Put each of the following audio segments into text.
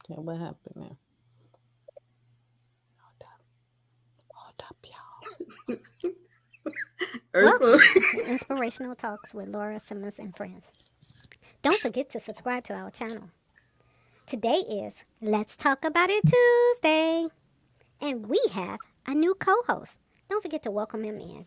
Okay, what happened there? Hold up, y'all. Ursula. Welcome to Inspirational Talks with Laura Simmons and friends. Don't forget to subscribe to our channel. Today is Let's Talk About It Tuesday, and we have a new co-host. Don't forget to welcome him in.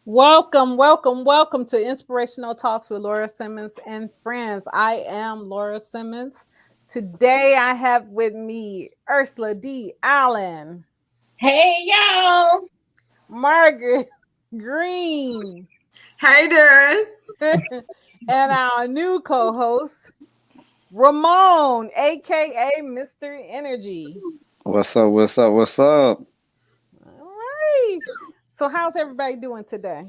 Welcome, welcome, welcome to Inspirational Talks with Laura Simmons and friends. I am Laura Simmons. Today I have with me Ursula D. Allen, Hey, y'all. Margaret Green, Hey, Darren. and our new co-host, Ramon, aka Mr. Energy. What's up? What's up? What's up? All right. So how's everybody doing today?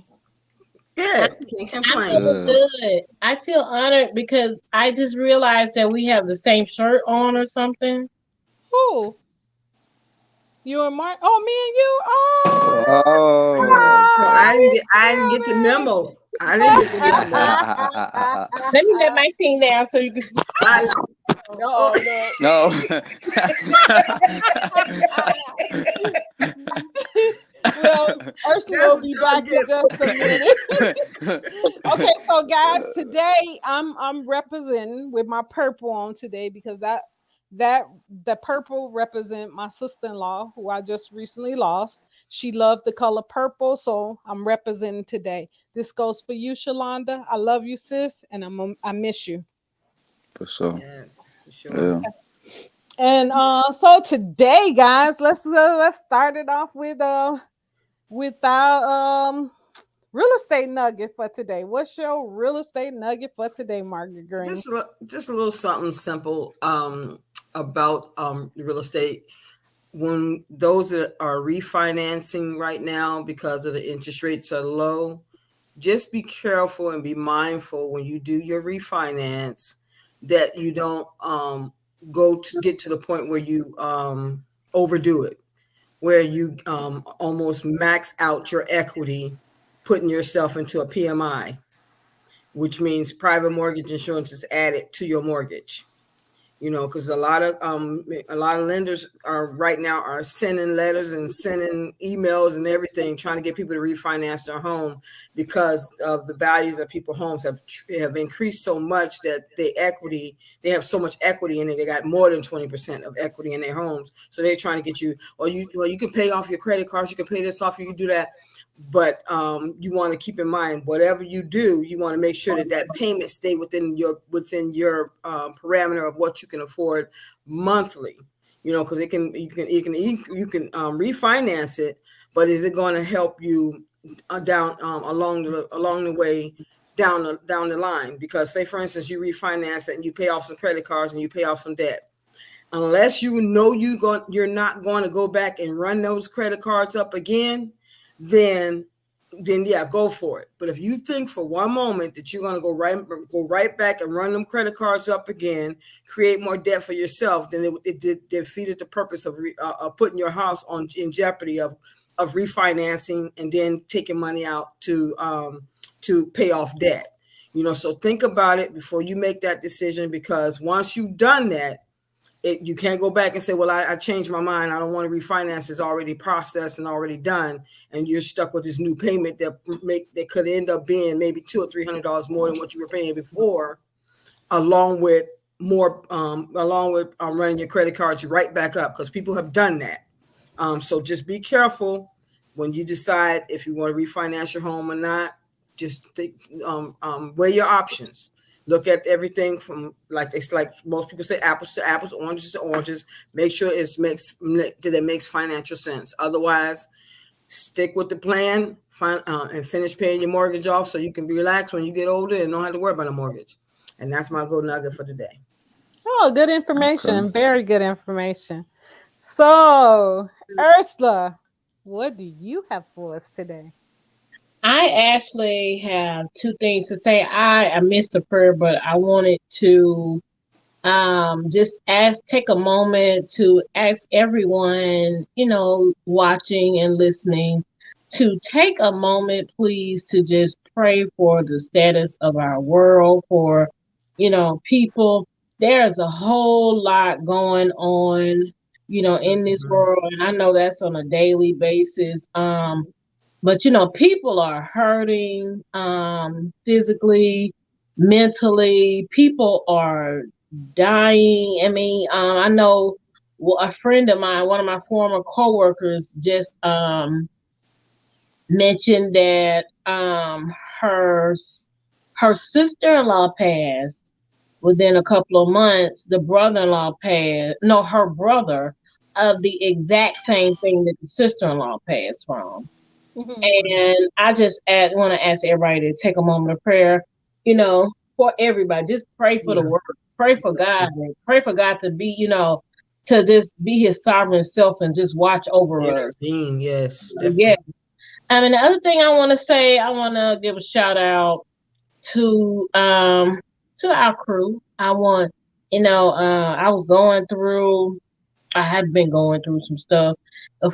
Good. Can't I'm complain. feeling good. I feel honored because I just realized that we have the same shirt on or something. Who? You and Mark? Oh, me and you? Oh, Oh. So I didn't get the memo. I didn't get the memo. Let me let my thing down so you can see. Oh, No. well, Ursula will be back in just a minute. Okay, so guys, today I'm representing with my purple on today because that the purple represent my sister-in-law who I just recently lost. She loved the color purple, so I'm representing today. This goes for you, Shalonda. I love you, sis, and I miss you. For sure. Yes, for sure. Yeah. And so today, guys, let's start it off with our real estate nugget for today. What's your real estate nugget for today, Margaret Green? Just a little something simple about real estate. When those that are refinancing right now because of the interest rates are low, just be careful and be mindful when you do your refinance that you don't get to the point where you overdo it, where you almost max out your equity, putting yourself into a PMI, which means private mortgage insurance is added to your mortgage. You know, because a lot of lenders are right now are sending letters and sending emails and everything, trying to get people to refinance their home because of the values of people's homes have increased so much that they have so much equity in it. They got more than 20% of equity in their homes, so they're trying to get you. Or you can pay off your credit cards, you can pay this off, you can do that. But you want to keep in mind, whatever you do, you want to make sure that payment stay within your parameter of what you can afford monthly. You know, because you can refinance it, but is it going to help you down along the way down the line? Because say for instance you refinance it and you pay off some credit cards and you pay off some debt, unless you know you're not going to go back and run those credit cards up again, then yeah, go for it. But if you think for one moment that you're going to go right back and run them credit cards up again, create more debt for yourself, then it defeated the purpose of putting your house in jeopardy of refinancing and then taking money out to pay off debt. You know, so think about it before you make that decision, because once you've done that, you can't go back and say, well, I changed my mind, I don't want to refinance. It's already processed and already done, and you're stuck with this new payment that could end up being maybe $200 or $300 more than what you were paying before, along with running your credit cards right back up, because people have done that. So just be careful when you decide if you want to refinance your home or not. Just think, weigh your options. Look at everything from like most people say, apples to apples, oranges to oranges. Make sure it makes financial sense. Otherwise, stick with the plan, and finish paying your mortgage off so you can relax when you get older and don't have to worry about a mortgage. And that's my gold nugget for today. Oh, good information. Okay. Very good information. So, Ursula, what do you have for us today? I actually have two things to say. I missed the prayer, but I wanted to just take a moment to ask everyone, watching and listening, to take a moment, please, to just pray for the status of our world, for, people. There's a whole lot going on, in this world. And I know that's on a daily basis. But people are hurting, physically, mentally. People are dying. I mean, I know a friend of mine, one of my former coworkers, just mentioned that her her sister-in-law passed within a couple of months. The brother-in-law passed. No, her brother, of the exact same thing that the sister-in-law passed from. And I just want to ask everybody to take a moment of prayer, for everybody. Just pray for the world. Pray for God. And pray for God to be, to just be his sovereign self and just watch over us. Yes. Yeah. I mean, the other thing I want to say, I want to give a shout out to our crew. I want, I have been going through some stuff.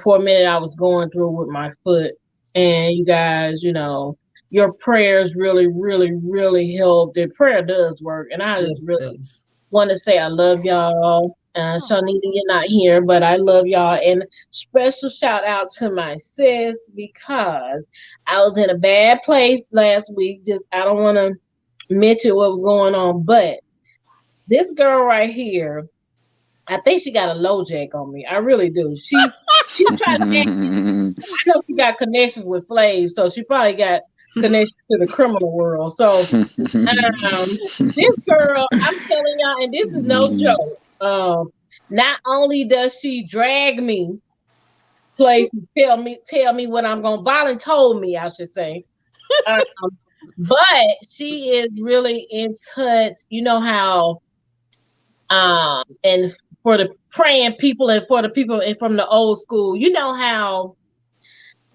For a minute, I was going through with my foot. And you guys, your prayers really, really, really helped. The prayer does work. And I just really want to say I love y'all. Shanita, you're not here, but I love y'all. And special shout out to my sis, because I was in a bad place last week. I don't want to mention what was going on, but this girl right here, I think she got a low jack on me. I really do. She tried to act. I know she got connections with Flav, so she probably got connections to the criminal world. So this girl, I'm telling y'all, and this is no joke. Not only does she drag me place and tell me what I'm gonna voluntold me, I should say. But she is really in touch. You know how and for the praying people and for the people from the old school, you know how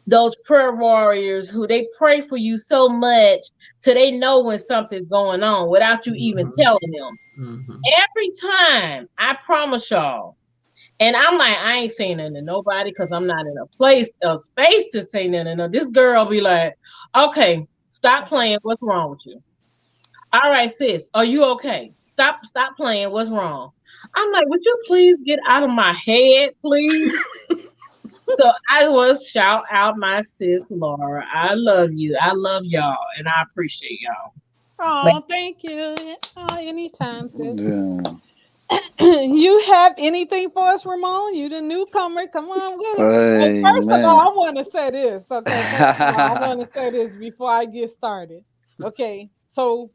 those prayer warriors who they pray for you so much till they know when something's going on without you even telling them. Every time, I promise y'all, and I'm like, I ain't saying nothing to nobody because I'm not in a space to say nothing. This girl be like, okay, stop playing. What's wrong with you? All right, sis, are you okay? Stop playing. What's wrong? I'm like, would you please get out of my head, please? So I want to shout out my sis, Laura. I love you. I love y'all, and I appreciate y'all. Oh, thank you. Oh, anytime, sis. Yeah. You have anything for us, Ramon? You the newcomer. Come on with it. Hey, First man. of all, I want to say this. Okay, first of all, I want to say this before I get started. Okay, so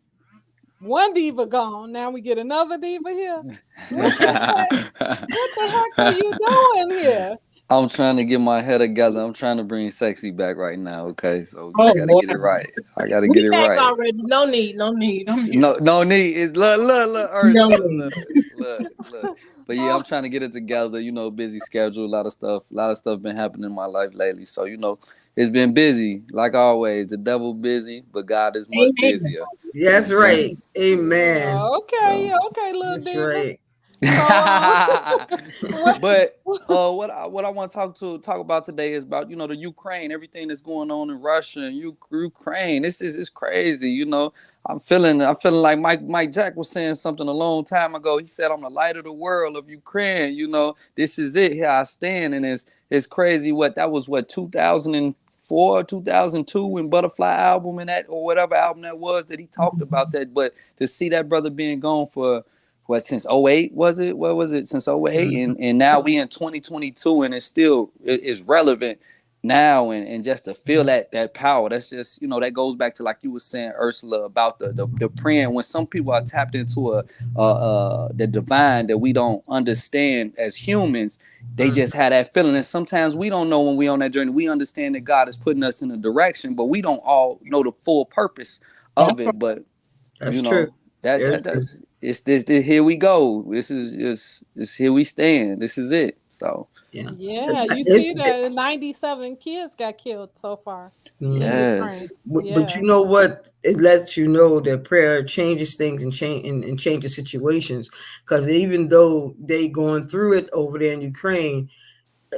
one diva gone. Now we get another diva here. What the heck are you doing here? I'm trying to get my head together. I'm trying to bring sexy back right now. Okay, so I gotta get it right. I gotta get it right. Already. No need. No need. It's look. But yeah, I'm trying to get it together. Busy schedule. A lot of stuff been happening in my life lately. So it's been busy, like always. The devil busy, but God is much busier. That's right. Amen. Okay, little That's diva. right. But what I want to talk about today is about the Ukraine, everything that's going on in Russia and Ukraine. It's crazy. I'm feeling like Mike Jack was saying something a long time ago. He said, "I'm the light of the world of Ukraine." This is it. Here I stand, and it's crazy. That was 2004, 2002 when Butterfly album and that, or whatever album that was, that he talked about that. But to see that brother being gone for since 2008, was it? What was it? Since 2008, and now we in 2022, and it's relevant now, and just to feel that power, that's just that goes back to, like you were saying, Ursula, about the praying. When some people are tapped into the divine that we don't understand as humans, they just have that feeling. And sometimes we don't know when we on that journey. We understand that God is putting us in a direction, but we don't all know the full purpose of it. But that's true. It's this. Here we go. This is here we stand. This is it. So yeah. You see that 97 kids got killed so far. Yes, but you know what? It lets you know that prayer changes things and changes situations. Because even though they going through it over there in Ukraine,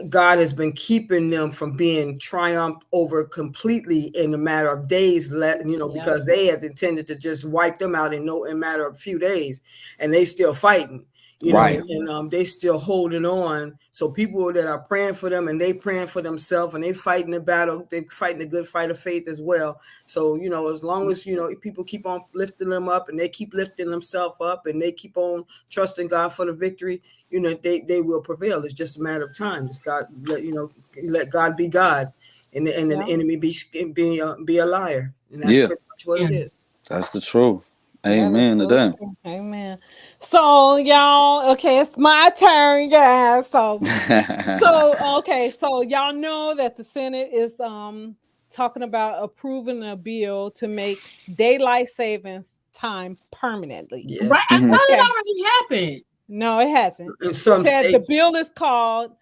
God has been keeping them from being triumphed over completely in a matter of days, because they had intended to just wipe them out in a matter of a few days, and they still fighting, Right. and they still holding on. So people that are praying for them, and they praying for themselves, and they fighting the battle, they fighting the good fight of faith as well. So, as long as, people keep on lifting them up, and they keep lifting themselves up, and they keep on trusting God for the victory, they will prevail. It's just a matter of time. It's God, let God be God, and the enemy be a liar, and that's pretty much what it is. That's the truth. Amen to that. Amen. So y'all, okay, it's my turn, guys. So y'all know that the Senate is talking about approving a bill to make daylight savings time permanently. Yeah. Right. I thought it already happened. No, it hasn't. In some states. The bill is called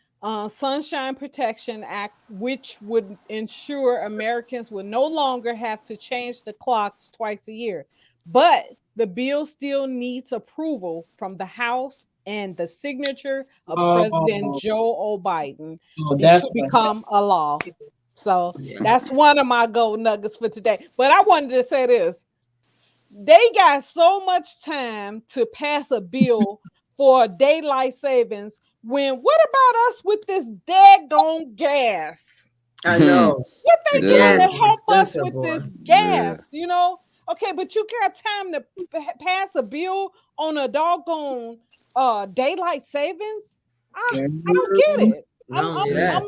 Sunshine Protection Act, which would ensure Americans would no longer have to change the clocks twice a year. But the bill still needs approval from the House and the signature of President Joe Biden to become a law. So that's one of my gold nuggets for today. But I wanted to say this. They got so much time to pass a bill for daylight savings when what about us with this daggone gas? I know. What they doing to help us with this gas, Okay, but you got time to pass a bill on a doggone daylight savings? I don't get it. I'm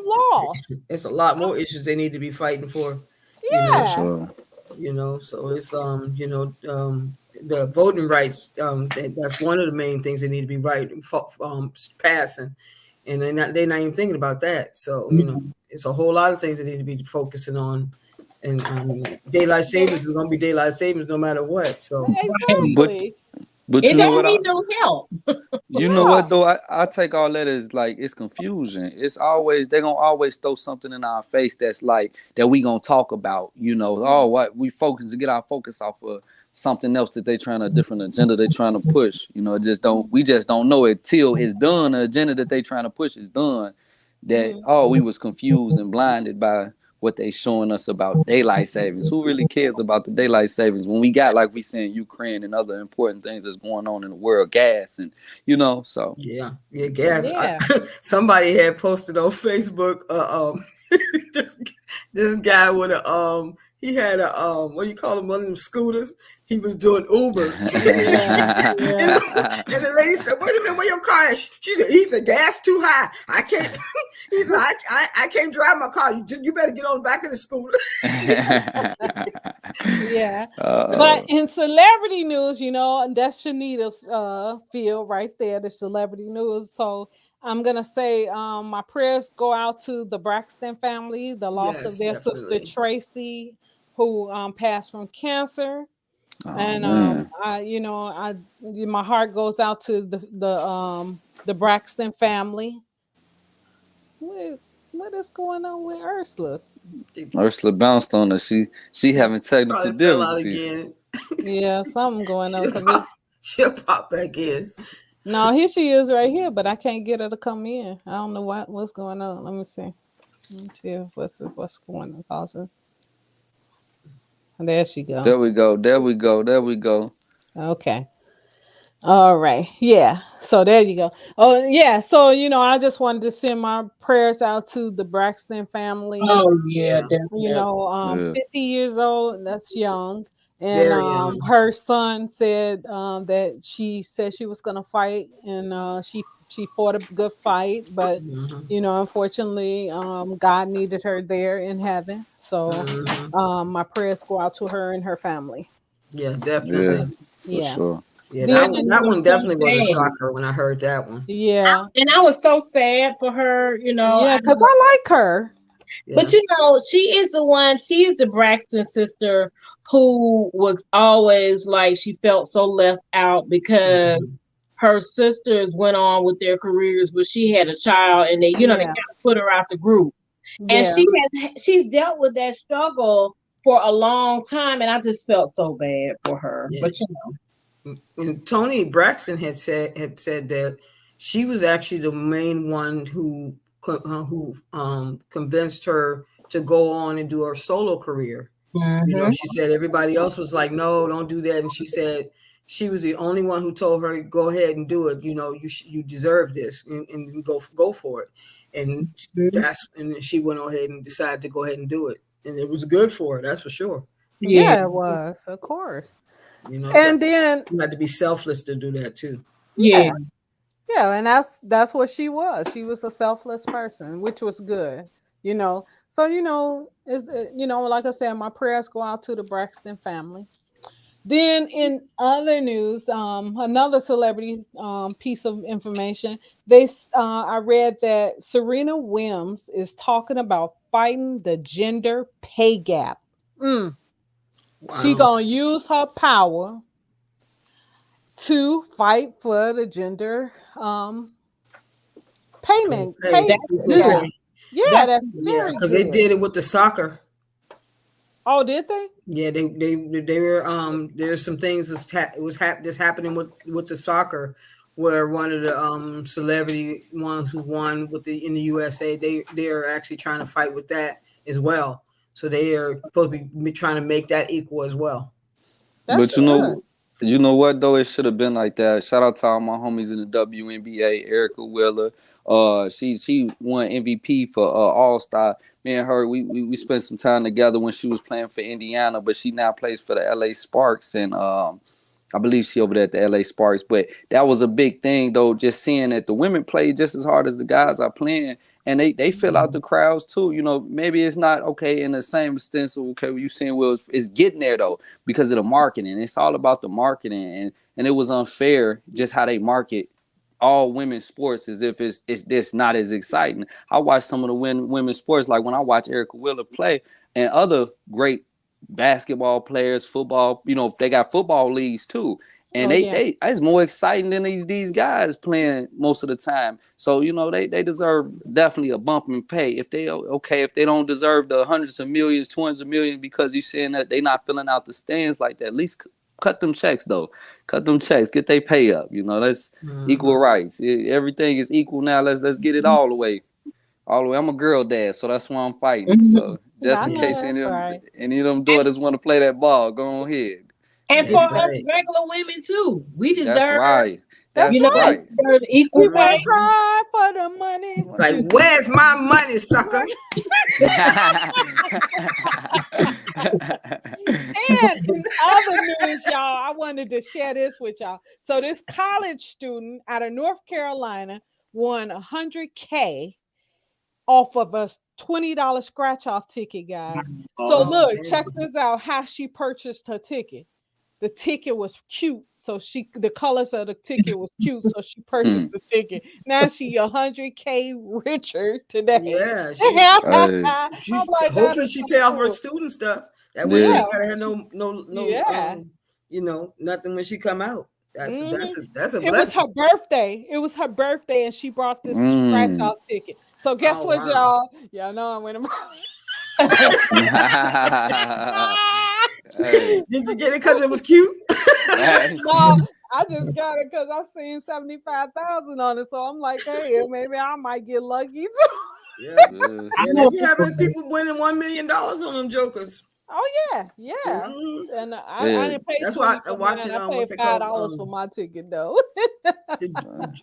lost. It's a lot more issues they need to be fighting for. Yeah. So it's the voting rights, that's one of the main things they need to be passing, and they're not even thinking about that. So it's a whole lot of things they need to be focusing on, and daylight savings is going to be daylight savings no matter what. So exactly. But it don't need no help. You know what though? I take all that as like it's confusion. It's always they're gonna always throw something in our face that's like that we gonna talk about. What we focus to get our focus off of something else that they trying a different agenda they trying to push. We just don't know it till it's done. The agenda that they trying to push is done. That we was confused and blinded by what they showing us about daylight savings. Who really cares about the daylight savings when we got, like we saying, Ukraine and other important things that's going on in the world, gas and so gas. Yeah. Somebody had posted on Facebook this guy with he had what do you call them, one of them scooters. He was doing Uber. And the lady said, "Wait a minute, where your car is?" He said, "Gas too high. I can't." He said, I can't drive my car. You better get on the back of the scooter." Yeah. But in celebrity news, and that's Shanita's field right there, the celebrity news. So I'm gonna say my prayers go out to the Braxton family, the loss of their sister Tracy, who passed from cancer. And my heart goes out to the Braxton family. What is going on with Ursula? Ursula bounced on her. She having technical difficulties. Yeah, something going on. She'll pop back in. No, here she is right here, but I can't get her to come in. I don't know what's going on. Let me see. What's going on, Carson. There she go. There we go. Okay. All right. Yeah. So there you go. Oh, yeah. So, I just wanted to send my prayers out to the Braxton family. Oh, yeah. Definitely. 50 years old. That's young. And her son said that she said she was going to fight, and she fought a good fight. But, unfortunately, God needed her there in heaven. So my prayers go out to her and her family. Yeah, definitely. Yeah. Sure. Yeah, that one definitely was a shocker when I heard that one. Yeah. And I was so sad for her, Yeah, because I like her. Yeah. But she is the Braxton sister who was always like, she felt so left out because her sisters went on with their careers, but she had a child, and they, they kind of put her out the group. And she's dealt with that struggle for a long time, and I just felt so bad for her. Yeah. But and Toni Braxton had said that she was actually the main one who convinced her to go on and do her solo career. You know, she said everybody else was like, no, don't do that. And she said she was the only one who told her, go ahead and do it. You know, you deserve this, and go for it. And and she went ahead and decided to go ahead and do it. And it was good for her, that's for sure. Yeah, it was, of course. You know, and then you had to be selfless to do that too. Yeah, and that's what she was. She was a selfless person, which was good. You know, so is like I said, my prayers go out to the Braxton family. Then in other news, another celebrity piece of information. I read that Serena Williams is talking about fighting the gender pay gap. Wow. She gonna use her power to fight for the gender payment. Pay gap. Yeah, that's very good. Because they did it with the soccer. Oh, did they? Yeah, they were. There's some things that's happening with the soccer, where one of the celebrity ones who won in the USA, they are actually trying to fight with that as well. So they are supposed to be trying to make that equal as well. But you know what though? It should have been like that. Shout out to all my homies in the WNBA, Erica Wheeler. She won MVP for All-Star. Me and her, we spent some time together when she was playing for Indiana, but she now plays for the LA Sparks, and I believe she over there at the LA Sparks. But that was a big thing though, just seeing that the women play just as hard as the guys are playing. And they fill out the crowds too. You know, maybe it's not okay in the same sense of okay, what you saying it's getting there though because of the marketing. It's all about the marketing, and it was unfair just how they market all women's sports as if it's this not as exciting. I watch some of the women's sports, like when I watch Erica Wheeler play and other great basketball players, football. You know, they got football leagues too. And it's more exciting than these guys playing most of the time. So, you know, they deserve definitely a bump in pay. If they don't deserve the hundreds of millions, 200s of millions, because you're saying that they not filling out the stands like that, at least cut them checks though. Cut them checks, get their pay up. You know, that's equal rights. Everything is equal now. Let's get it all the way. All the way. I'm a girl dad, so that's why I'm fighting. So just in case any of them daughters want to play that ball, go ahead. And for us regular women too, we deserve. That's right. That's right. Equal right. Cry for the money. Like, where's my money, sucker? And in other news, y'all, I wanted to share this with y'all. So this college student out of North Carolina won $100K off of a $20 scratch-off ticket, guys. So look, check this out, how she purchased her ticket. The ticket was cute, so the colors of the ticket was cute, so she purchased the ticket. Now she $100K richer today. Yeah, like, hopefully she pay off her student stuff. That way she gotta have no nothing when she come out. That's a blessing. It was her birthday. And she brought this scratch off ticket. So guess what, y'all? Y'all know I went. Did you get it because it was cute? No, I just got it because I seen 75,000 on it. So I'm like, hey, maybe I might get lucky too. Yeah, they be having people winning $1 million on them jokers. Oh yeah. And I didn't pay. That's why I watch it. I paid $5 for my ticket though.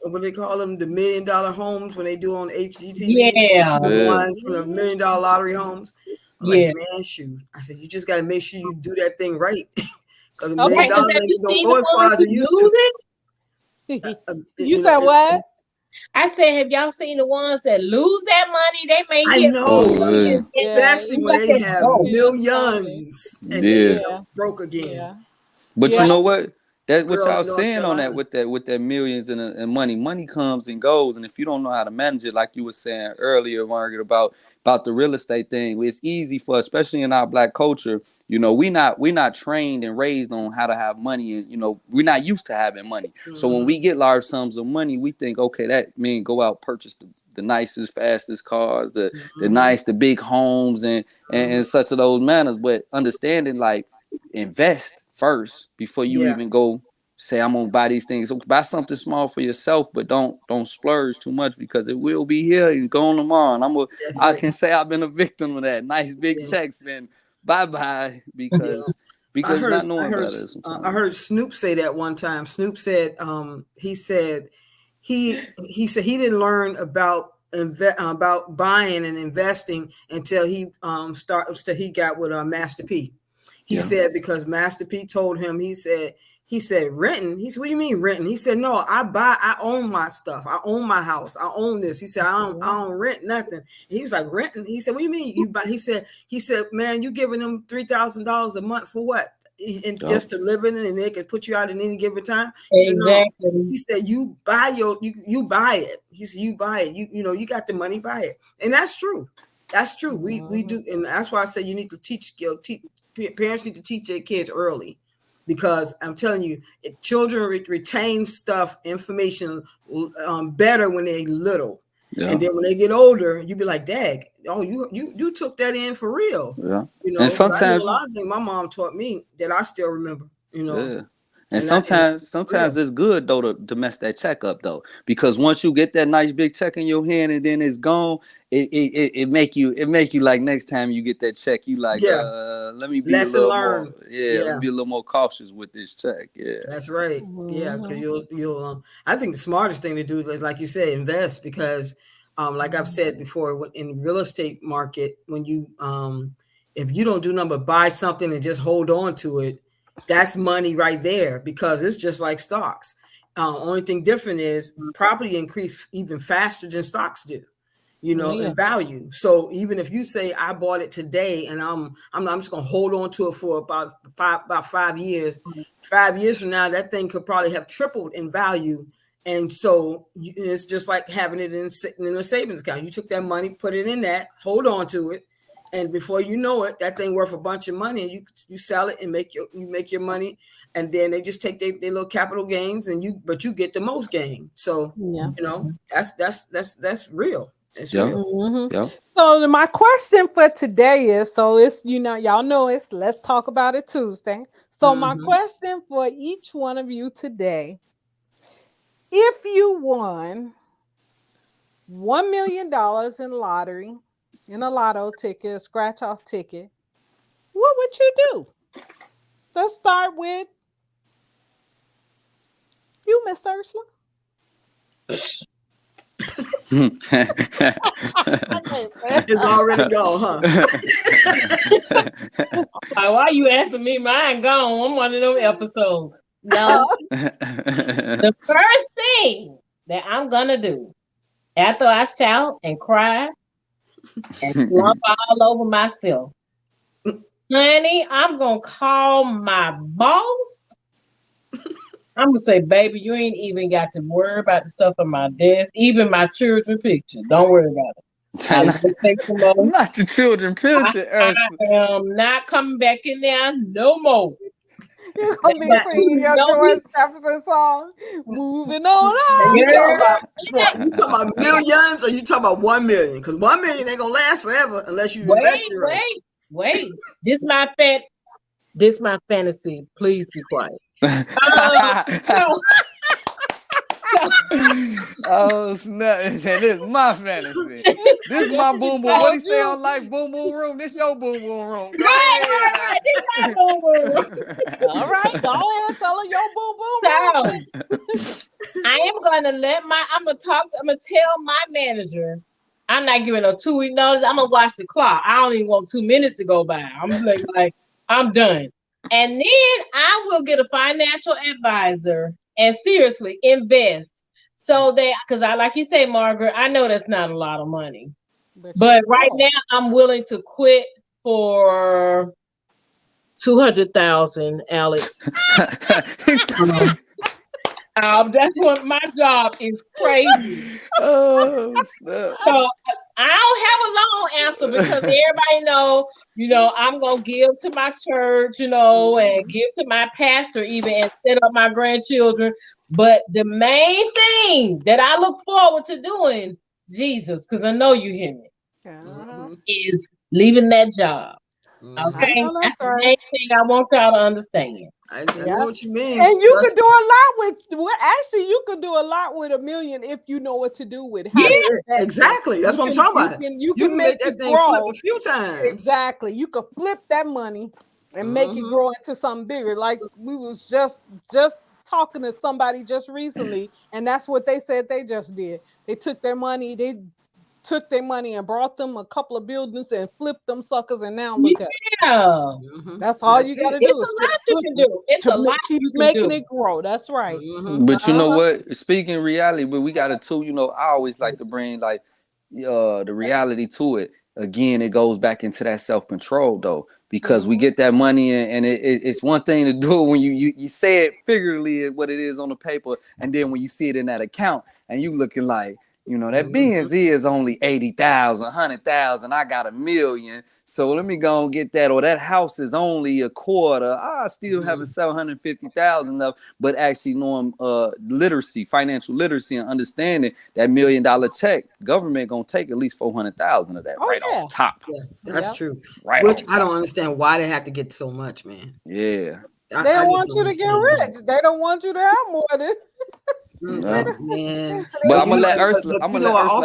What they call them, the $1 million homes when they do on HGTV. Yeah, the ones from the $1 million lottery homes. Like, man, shoot. I said, you just got to make sure you do that thing right. Because $1 million ain't don't go as far as it used to. You said what? I said, have y'all seen the ones that lose that money? They may get millions. Especially when they have millions and then broke again. Yeah. But you know what? That what y'all saying on that with that millions and money comes and goes, and if you don't know how to manage it, like you were saying earlier, Margaret, about the real estate thing, it's easy for, especially in our Black culture. You know, we not trained and raised on how to have money, and you know, we're not used to having money. So when we get large sums of money, we think, okay, that means go out purchase the nicest, fastest cars, the big homes, and such of those manners. But understanding, like, invest first before you even go say I'm gonna buy these things. So buy something small for yourself, but don't splurge too much because it will be here and gone tomorrow. And I can say I've been a victim of that. Nice big checks, then bye because not knowing better sometimes. I heard Snoop say that one time. Snoop said he said he didn't learn about buying and investing until he got with Master P. He said because Master P told him, he said renting. He said, what do you mean renting? He said, no, I own my stuff. I own my house. I own this. He said, I don't rent nothing. He was like, renting. He said, what do you mean you buy? He said, man, you giving them $3,000 a month for what? And just to live in it, and they could put you out at any given time. Exactly. He said, you buy you buy it. He said, you buy it. You got the money, buy it. And that's true. That's true. We do, and that's why I say you need to teach parents need to teach their kids early, because I'm telling you, if children retain information better when they're little. Yeah. And then when they get older, you be like, Dad, oh, you took that in for real. Yeah. And sometimes a lot of things my mom taught me that I still remember, Yeah. And sometimes it's good though to mess that check up though, because once you get that nice big check in your hand and then it's gone, it make you like next time you get that check, you like let me be a little more let me be a little more cautious with this check. Yeah, that's right. Yeah, because you'll I think the smartest thing to do is, like you said, invest, because like I've said before, in real estate market, when you if you don't do nothing but buy something and just hold on to it, that's money right there, because it's just like stocks. Only thing different is property increase even faster than stocks do, in value. So even if you say I bought it today and I'm just gonna hold on to it for about 5 years, 5 years from now that thing could probably have tripled in value. And so it's just like having it in a savings account. You took that money, put it in that, hold on to it, and before you know it, that thing worth a bunch of money, and you sell it and make your money, and then they just take their little capital gains, but you get the most gain. So that's real. It's real. Mm-hmm. Yeah. So my question for today is, y'all know it's Let's Talk About It Tuesday. So my question for each one of you today: if you won $1 million in lottery, in a lotto ticket, a scratch off ticket, what would you do? Let's start with you, Miss Ursula. It's already gone, huh? Why are you asking me? Mine gone. I'm one of them episodes. No. The first thing that I'm gonna do after I shout and cry and slump all over myself, honey, I'm gonna call my boss. I'm gonna say, baby, you ain't even got to worry about the stuff on my desk, even my children picture. Don't worry about it. Not the children picture. I am not coming back in there no more. You're gonna be singing your George Jefferson song, moving on up. You talking about millions, or you talking about 1 million? Because 1 million ain't gonna last forever unless you invest it right. Wait. This my fantasy. Please be quiet. Oh snap! This is my fantasy. This is my boom boom. What he say on Life Boom Boom Room? This your boom boom room. Right. This my boom boom room. All right, go ahead, tell her your boom boom room. I am gonna I'm gonna tell my manager. I'm not giving a 2-week notice. I'm gonna watch the clock. I don't even want 2 minutes to go by. I'm like I'm done. And then I will get a financial advisor and seriously invest, so that, because like you say, Margaret, I know that's not a lot of money, but right now I'm willing to quit for 200,000, Alex. That's what my job is crazy. Oh, snap. So I don't have a long answer, because everybody know, I'm gonna give to my church, and give to my pastor even, and set up my grandchildren. But the main thing that I look forward to doing, Jesus, because I know you hear me, is leaving that job. Okay, that's the main thing I want y'all to understand. I know what you mean. And you could do a lot with. Well, actually, you could do a lot with $1 million if you know what to do with it. That's it. Exactly. That's what I'm talking about. You can make that it thing grow flip a few times. Exactly. You could flip that money and make it grow into something bigger. Like we was just talking to somebody just recently, and that's what they said they just did. They took their money, and brought them a couple of buildings and flipped them suckers, and now look at it. That's all you got to do. It's a lot you can do. It's a lot keep making it grow. That's right. But you know what? Speaking reality, but we got to too. You know, I always like to bring like the reality to it. Again, it goes back into that self-control though, because we get that money and it's one thing to do it when you say it figuratively what it is on the paper, and then when you see it in that account and you looking like, you know, that Benz is only 80,000, 100,000. I got $1 million. So let me go and get that. Or that house is only a quarter. I still have 750,000 left. But actually knowing literacy, financial literacy, and understanding that $1 million check, government gonna take at least 400,000 of that off top. Yeah, that's true. Right. Which I don't understand why they have to get so much, man. Yeah. They don't want you to get rich. They don't want you to have more than. Man. But I'm gonna let Ursula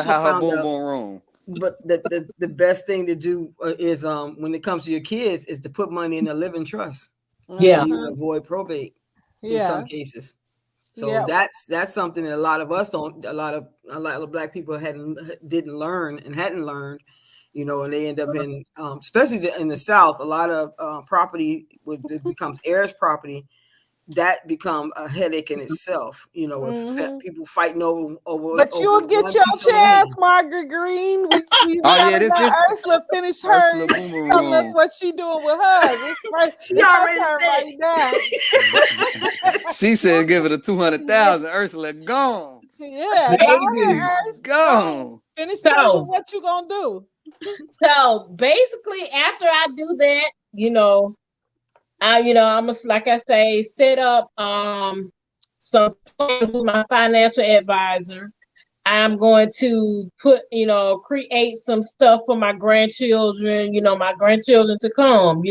have her boom boom room. But the best thing to do is when it comes to your kids is to put money in a living trust. Yeah. And avoid probate in some cases. So that's something that a lot of us don't. A lot of Black people didn't learn and hadn't learned. You know, and they end up in, especially in the South, a lot of property becomes heirs property. That become a headache in itself, you know, if people fighting over. But you'll get your chance, Margaret Green. We this Ursula finish her telling us what she doing with hers. She already said. She said, "Give it a 200,000." Ursula gone. Yeah, gone. Finish telling what you gonna do. So basically, after I do that, you know. I'm like I say, set up some plans with my financial advisor. I'm going to create some stuff for my grandchildren, my grandchildren to come,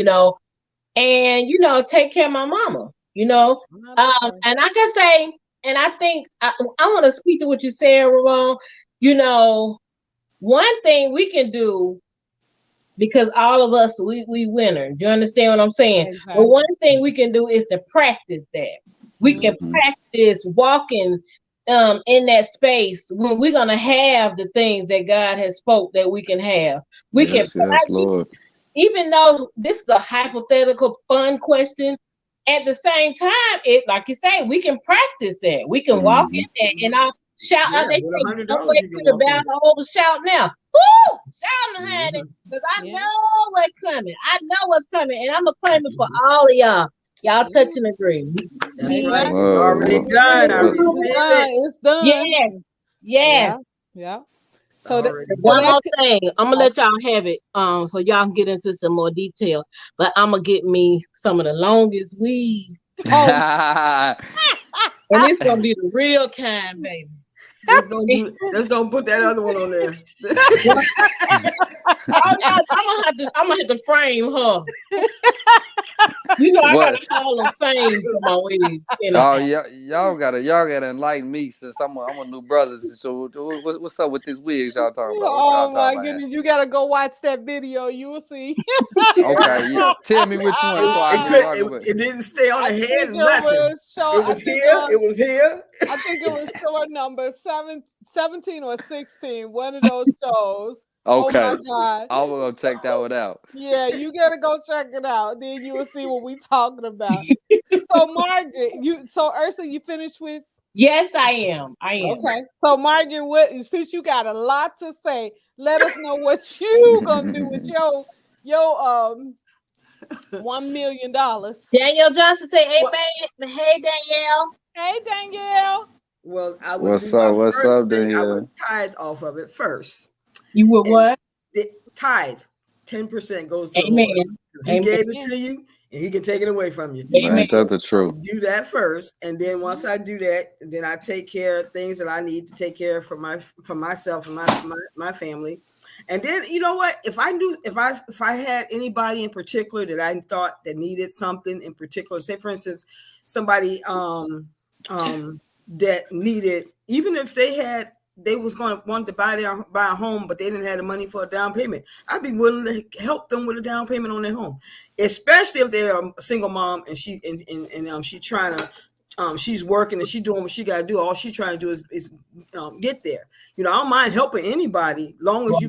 and take care of my mama, and I can say, and I think I want to speak to what you said, Ramon. One thing we can do. Because all of us, we winners. Do you understand what I'm saying? Exactly. But one thing we can do is to practice that. We can practice walking in that space when we're gonna have the things that God has spoke that we can have. We can practice, Lord. Even though this is a hypothetical fun question, at the same time, like you say, we can practice that. We can walk in there and I'll shout out. They say, "Don't wait to the battle over shout now." Woo! Shout behind it, because I know what's coming. I know what's coming, and I'm gonna claim it for all of y'all. Y'all touch and agree. That's right. It's already done. It's done. Yes. Yeah. So one more thing, I'm gonna let y'all have it, so y'all can get into some more detail. But I'm gonna get me some of the longest weed, and it's gonna be the real kind, baby. Just don't put that other one on there. I'm gonna have to frame her. I gotta call them fame for my wigs. Oh, y'all gotta enlighten me, since I'm a new brother. So what's up with this wigs y'all talking about? Oh my goodness, you gotta go watch that video. You will see. Okay, tell me which one. It didn't stay on the head. It was here. I think it was show number 17 or 16. One of those shows. Okay. Oh my God. I'm gonna check that one out. Yeah, you gotta go check it out. Then you will see what we talking about. So Margaret, Ursula, you finished with? Yes, I am. Okay. So Margaret, since you got a lot to say, let us know what you gonna do with your $1 million. Danielle Johnson say, "Hey, babe. Hey, Danielle. Hey, Danielle." Well, I would what's up, Danielle? I would tithe off of it first. You would what? The tithe, 10% goes to Amen. the Lord. He gave it to you, and He can take it away from you. Ain't that the truth? Do that first, and then once I do that, then I take care of things that I need to take care of for myself and my family, And then you know what? If I had anybody in particular that I thought that needed something in particular, say for instance, somebody that needed, even if they was going to want to buy a home, but they didn't have the money for a down payment, I'd be willing to help them with a down payment on their home, especially if they're a single mom and she trying to. She's working and she's doing what she got to do. All she's trying to do is get there. I don't mind helping anybody, long as you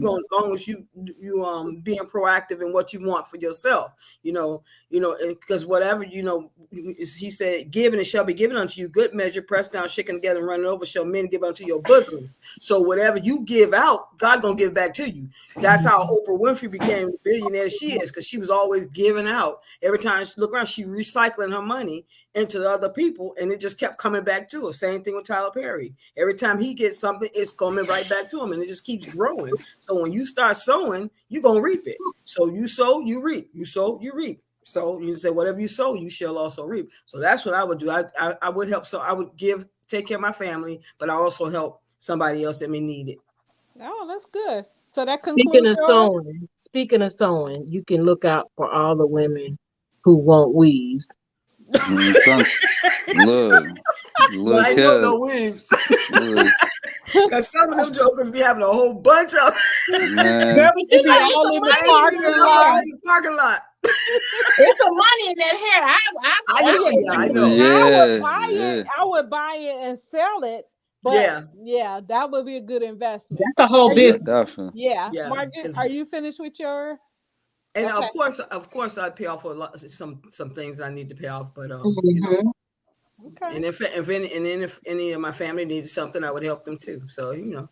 being proactive in what you want for yourself. Because whatever he said, given it shall be given unto you. Good measure, pressed down, shaken together, and running over, shall men give unto your bosoms. So whatever you give out, God gonna give back to you. That's how Oprah Winfrey became the billionaire she is, because she was always giving out. Every time she look around, she recycling her money into the other people, and it just kept coming back to her. Same thing with Tyler Perry. Every time he gets something, it's coming right back to him, and it just keeps growing. So when you start sowing, you're gonna reap it. So you sow, you reap. You sow, you reap. So you say, whatever you sow, you shall also reap. So that's what I would do. I would help. So I would take care of my family, but I also help somebody else that may need it. Oh, that's good. So that concludes Speaking of sewing, you can look out for all the women who want weaves. Look, I ain't want no weaves. Because some of them jokers be having a whole bunch of man. Girl, we be all in the parking lot. It's some money in that hair. I know. I would buy it and sell it. But yeah, that would be a good investment. That's a whole business. Definitely. Yeah. Margaret, are you finished with your? And of course, I'd pay off for some things I need to pay off. But okay. And if any of my family needs something, I would help them too. So okay.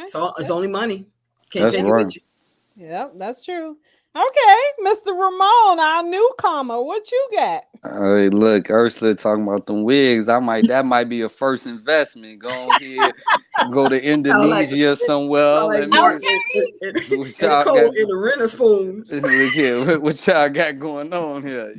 So it's only money. Can't take it with you. Yeah, that's true. Okay, Mr. Ramon, our newcomer, what you got? Hey, look, Ursula talking about them wigs. That might be a first investment. Go here, go to Indonesia somewhere. In the renter spoons. Look here, what y'all got going on here?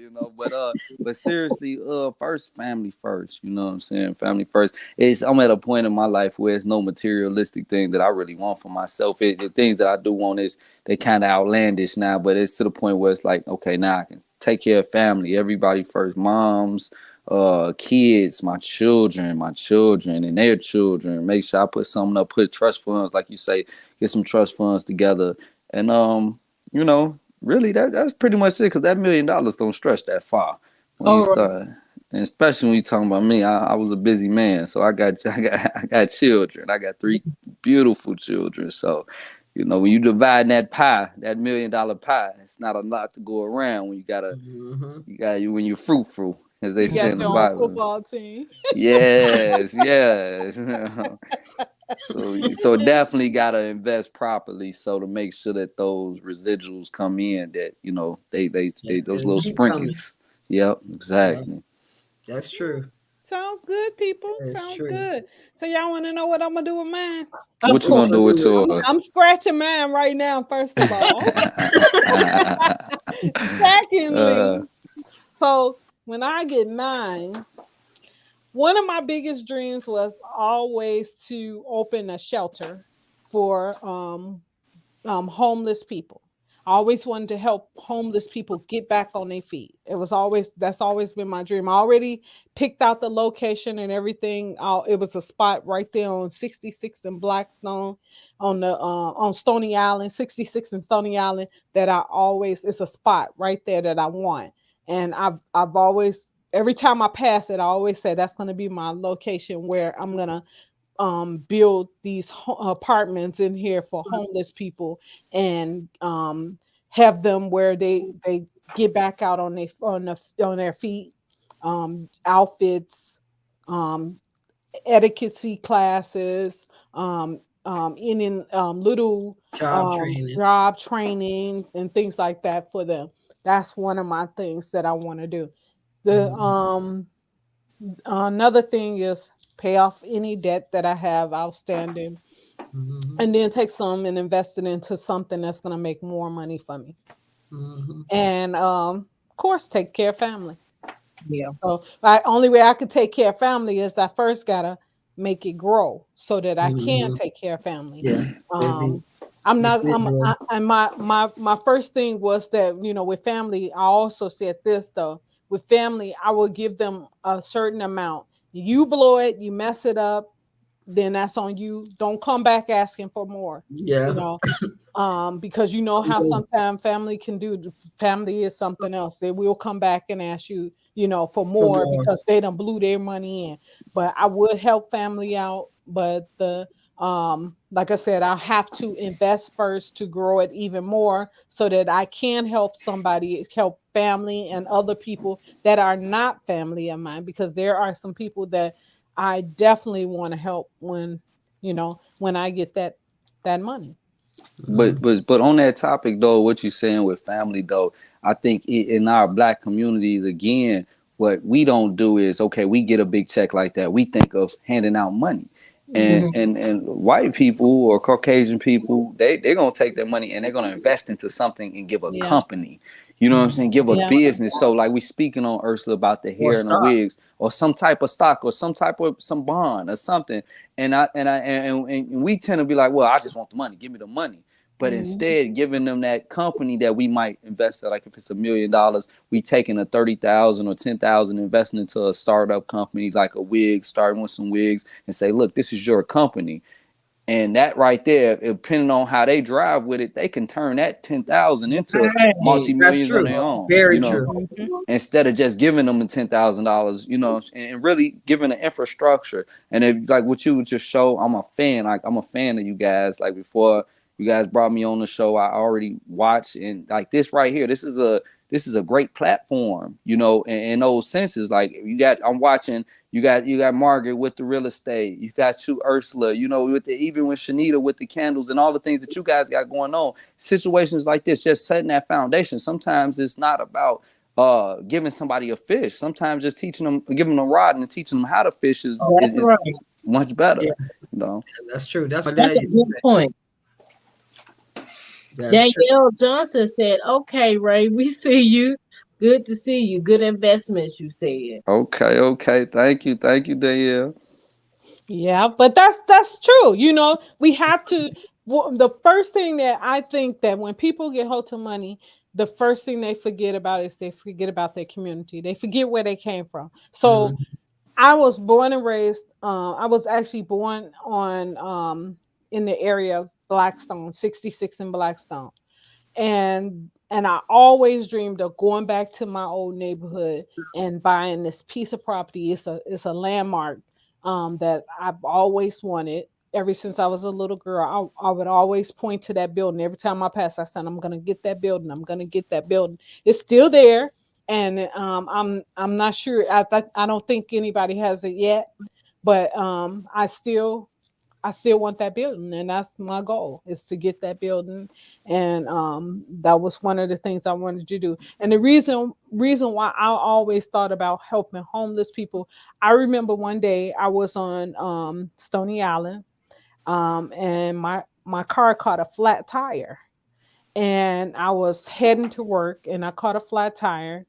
But seriously, first family first. You know what I'm saying? Family first. I'm at a point in my life where it's no materialistic thing that I really want for myself. The things that I do want they kind of outlandish now, but it's to the point where it's like, okay, now I can take care of family, everybody first, moms, kids, my children, and their children. Make sure I put something up, put trust funds, like you say, get some trust funds together. And, really, that's pretty much it, because that $1 million don't stretch that far when you start. And especially when you're talking about me, I was a busy man, so I got children. I got 3 beautiful children, so when you divide that pie, that $1 million pie, it's not a lot to go around when you gotta when you're fruitful, as they say in the Bible. Football team. Yes. So definitely gotta invest properly, so to make sure that those residuals come in, that they those little sprinkles. Yep, exactly. That's true. Sounds good, people. Sounds good. So y'all want to know what I'm gonna do with mine? What you gonna do with yours? I'm scratching mine right now. First of all. Secondly, so when I get mine, one of my biggest dreams was always to open a shelter for homeless people. I always wanted to help homeless people get back on their feet. That's always been my dream. I already picked out the location and everything. It was a spot right there on 66 and Blackstone on Stony Island, 66 and Stony Island, that it's a spot right there that I want. And I've always, every time I pass it, I always say that's going to be my location where I'm going to build these apartments in here for homeless people, and have them where they get back out on their feet, outfits, etiquette classes, in little job training and things like that for them. That's one of my things that I want to do. Another thing is pay off any debt that I have outstanding, and then take some and invest it into something that's going to make more money for me. And of course, take care of family. Yeah. So the only way I could take care of family is I first gotta make it grow so that I can take care of family. Yeah. I'm not. That's it, Joy. And my first thing was that, with family, I also said this though. With family, I will give them a certain amount. You blow it, you mess it up, then that's on you. Don't come back asking for more. You Yeah. know, because you know how sometimes family can do. Family is something else. They will come back and ask you, for For more more. because they done blew their money in. But I would help family out, but like I said, I have to invest first to grow it even more so that I can help somebody, help family and other people that are not family of mine, because there are some people that I definitely want to help when I get that money. But on that topic though, what you saying with family though, I think in our black communities again, what we don't do is, okay, we get a big check like that, we think of handing out money. And Mhm. and white people or Caucasian people, they're gonna take their money and they're gonna invest into something and give a Yeah. company. You know what I'm saying? Give a Yeah. business. So like we speaking on Ursula about the Or hair and the stock. wigs, or some type of stock, or some type of some bond or something. And we tend to be like, well, I just want the money. Give me the money. But Mhm. instead giving them that company that we might invest in, like if it's $1 million, we taking a 30,000 or 10,000, investing into a startup company like a wig, starting with some wigs, and say, look, this is your company. And that right there, depending on how they drive with it, they can turn that 10,000 into Right. That's multi-millions on true. their own, Very true. Mhm. instead of just giving them the $10,000, and really giving the infrastructure. And if like what you would just show, I'm a fan. Like I'm a fan of you guys. Like before you guys brought me on the show, I already watched, and like this right here, this is a great platform, in those senses. Like I'm watching. You got Margaret with the real estate. You got you Ursula. Even with Shanita with the candles and all the things that you guys got going on. Situations like this, just setting that foundation. Sometimes it's not about giving somebody a fish. Sometimes just teaching them, giving them a rod and teaching them how to fish is Oh, is, that's is right. much better. Yeah, You know. that's true. That's my That's dad a used to good say. point. That's true. Danielle Johnson said, "Okay, Ray, we see you. Good to see you. Good investments," you said. Okay. Thank you, Danielle. Yeah, but that's true. We have to. The first thing that I think that when people get hold to money, the first thing they forget about is they forget about their community. They forget where they came from. So Mhm. I was born and raised. I was actually born in the area of Blackstone, 66 in Blackstone, and I always dreamed of going back to my old neighborhood and buying this piece of property. It's a landmark that I've always wanted ever since I was a little girl. I would always point to that building every time I pass. I said, "I'm gonna get that building. I'm gonna get that building." It's still there, and I'm not sure. I don't think anybody has it yet, but I still want that building, and that's my goal, is to get that building. And that was one of the things I wanted to do. And the reason why I always thought about helping homeless people, I remember one day I was on Stony Island, and my car caught a flat tire, and I was heading to work, and I caught a flat tire,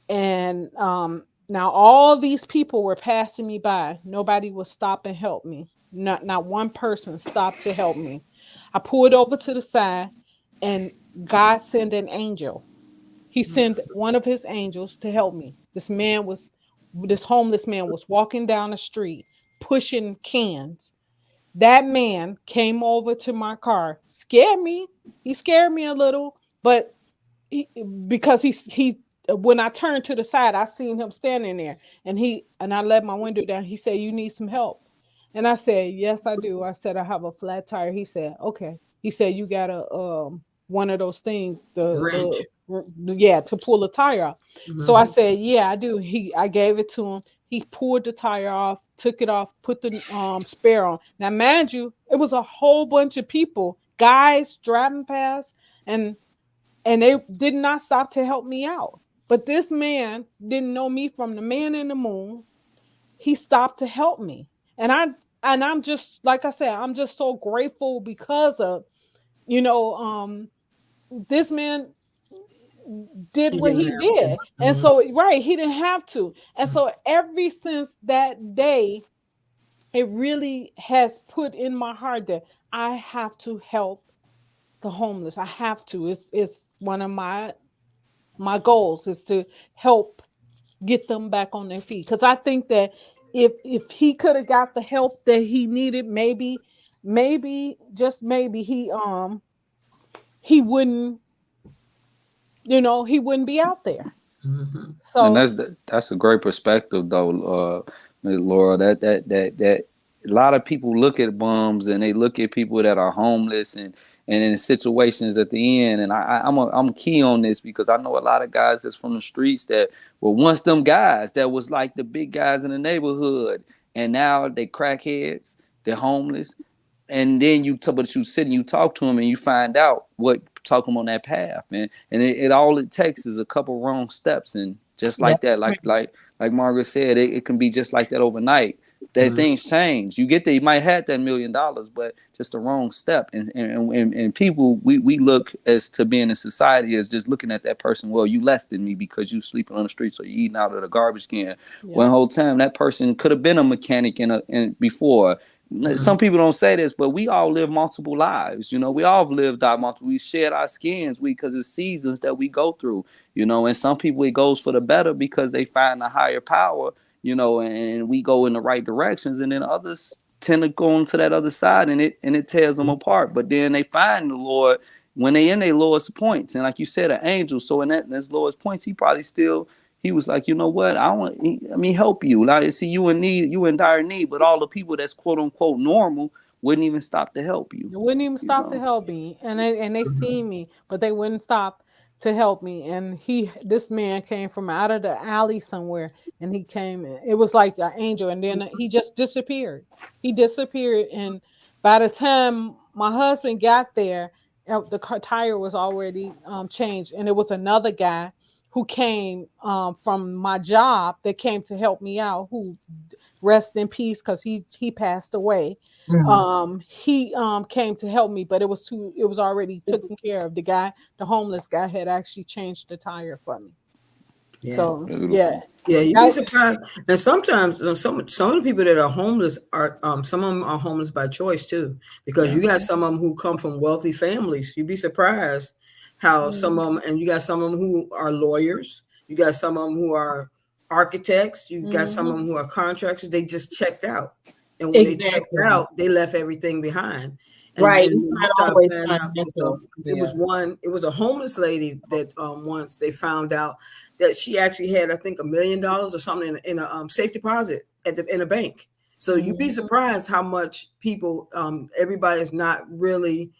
and now all these people were passing me by. Nobody would stop and help me. Not one person stopped to help me. I pulled over to the side, and God sent an angel. He sent one of his angels to help me. This homeless man was walking down the street pushing cans. That man came over to my car, scared me. He scared me a little, but he, because he when I turned to the side, I seen him standing there, and I let my window down. He said, "You need some help?" And I said, "Yes, I do." I said, "I have a flat tire." He said, "Okay." He said, "You got a one of those things, Wrench. yeah, to pull a tire off." So I Mhm. said, "Yeah, I do." I gave it to him. He pulled the tire off, took it off, put the spare on. Now, mind you, it was a whole bunch of people, guys driving past, and they did not stop to help me out. But this man didn't know me from the man in the moon. He stopped to help me. And I'm just, like I said, I'm just so grateful because of, you know, this man did He what didn't he have to. did. And Mhm. so, right, he didn't have to. And so ever since that day, it really has put in my heart that I have to help the homeless. I have to. It's one of my goals is to help get them back on their feet. Because I think that if he could have got the help that he needed, maybe just maybe he wouldn't, he wouldn't be out there. Mm-hmm. So And that's a great perspective though, Ms. Laura. That a lot of people look at bums and they look at people that are homeless and in situations at the end. And I'm key on this because I know a lot of guys that's from the streets that were once them guys that was like the big guys in the neighborhood, and now they crackheads, they're homeless. And then you sit and you talk to them and you find out what took them on that path, man. And it all it takes is a couple wrong steps, and just like that, like Margaret said, it can be just like that overnight. That things change. You get there, you might have that $1 million, but just the wrong step. And people, we look as to being in society as just looking at that person. Well, you less than me because you sleeping on the streets or you eating out of the garbage can. One whole time that person could have been a mechanic in before. Some people don't say this, but we all live multiple lives. We all have lived our multiple. We shed our skins because it's seasons that we go through. And some people it goes for the better because they find a higher power. And we go in the right directions, and then others tend to go into that other side, and it tears them apart. But then they find the Lord when they in their lowest points, and like you said, an angel. So in his lowest points, he was like, you know what? Let me help you. Like, see, you in dire need, but all the people that's quote unquote normal wouldn't even stop to help you. They wouldn't even stop to help me, and they see me, but they wouldn't stop to help me. And this man came from out of the alley somewhere, and he came. It was like an angel, and then he just disappeared. He disappeared, and by the time my husband got there, the car tire was already changed, and it was another guy who came from my job that came to help me out, who rest in peace because he passed away. He came to help me, but it was already taken care of. The homeless guy had actually changed the tire for me. Yeah. So you'd be surprised. And sometimes some of the people that are homeless are some of them are homeless by choice too, because you got some of them who come from wealthy families. You'd be surprised how some of them, and you got some of them who are lawyers, you got some of them who are architects, you got some of them who are contractors. They just checked out, and when they checked out, they left everything behind. And, right. And it was a homeless lady that once they found out that she actually had, I think, $1 million or something in a safe deposit in a bank. So you'd be surprised how much people, everybody's not really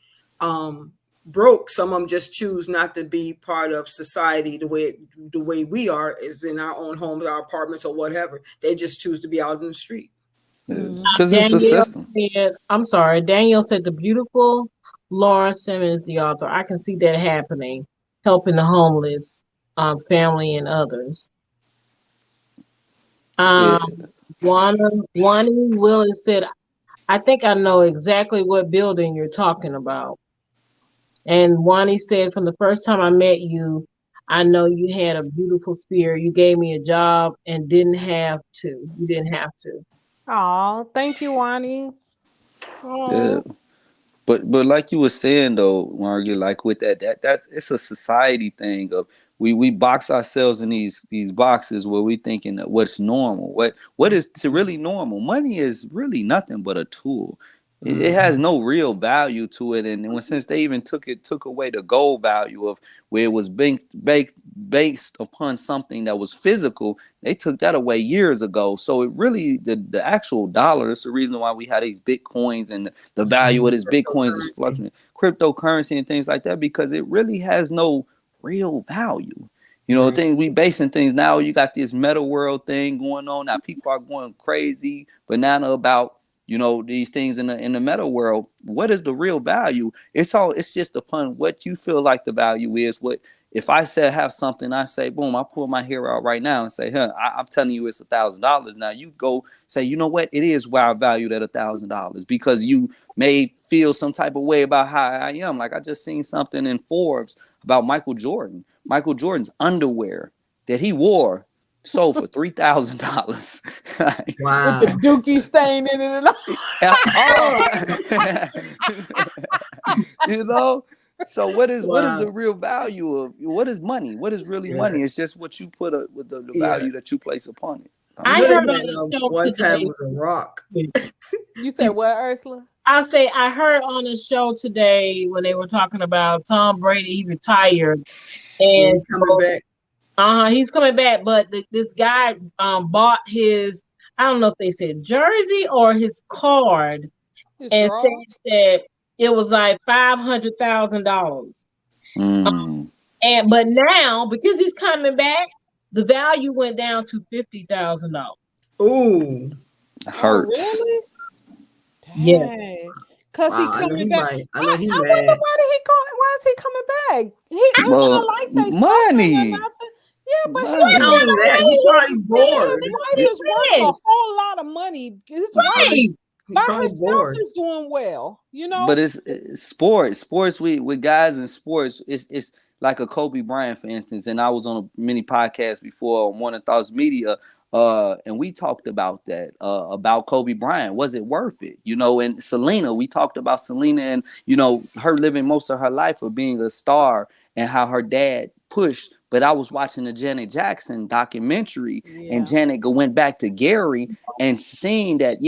broke. Some of them just choose not to be part of society the way we are, is in our own homes, our apartments, or whatever. They just choose to be out in the street. Because it's a system. I'm sorry. Daniel said the beautiful Laura Simmons, the author. I can see that happening, helping the homeless family and others. Wani Willis said, I think I know exactly what building you're talking about. And Wani said, from the first time I met you, I know you had a beautiful spirit. You gave me a job and didn't have to. You didn't have to. Oh, thank you, Wani. Yeah. But like you were saying though, Margaret, like with that it's a society thing of we box ourselves in these boxes where we thinking that what's normal. What is really normal? Money is really nothing but a tool. It has no real value to it, and since they even took away the gold value of where it was based upon something that was physical, they took that away years ago. So it really the actual dollar is the reason why we had these bitcoins and the value of this bitcoins is fluctuating, cryptocurrency and things like that, because it really has no real value. The thing we basing things now. You got this meta world thing going on now. People are going crazy banana about these things in the meta world. What is the real value? It's just upon what you feel like the value is. What if I have something, I say, boom, I pull my hair out right now and say, I'm telling you it's $1,000. Now you go say, you know what? It is why I valued at $1,000 because you may feel some type of way about how I am. Like I just seen something in Forbes about Michael Jordan. Michael Jordan's underwear that he wore sold for $3,000. Wow. With the dookie stain in it. So what is Wow. the real value of what is money? What is really money? It's just what you put with the value that you place upon it. I Really, heard on the show one time today. was a rock. You said what, Ursula? I'll say I heard on the show today when they were talking about Tom Brady. He retired, and He's coming back. He's coming back. But this guy bought his, I don't know if they said jersey or his card, His and draw? said that it was like $500,000. But now because he's coming back, the value went down to $50,000. Ooh, Hurts. Oh, really? Yeah. Cause wow, he coming back. I know he I mad. wonder why is he coming back? He Well, like they money. Yeah, but Money. he Not only that, he probably bored. his wife is worth a whole lot of money. His wife He by probably herself bored. is doing well, you know. But it's sports with guys in sports. It's like a Kobe Bryant, for instance. And I was on a mini podcast before on Morning Thoughts Media, and we talked about that, about Kobe Bryant. Was it worth it? You know, and Selena, we talked about Selena and, you know, her living most of her life of being a star and how her dad pushed. But I was watching the Janet Jackson documentary, and Janet went back to Gary and seeing that,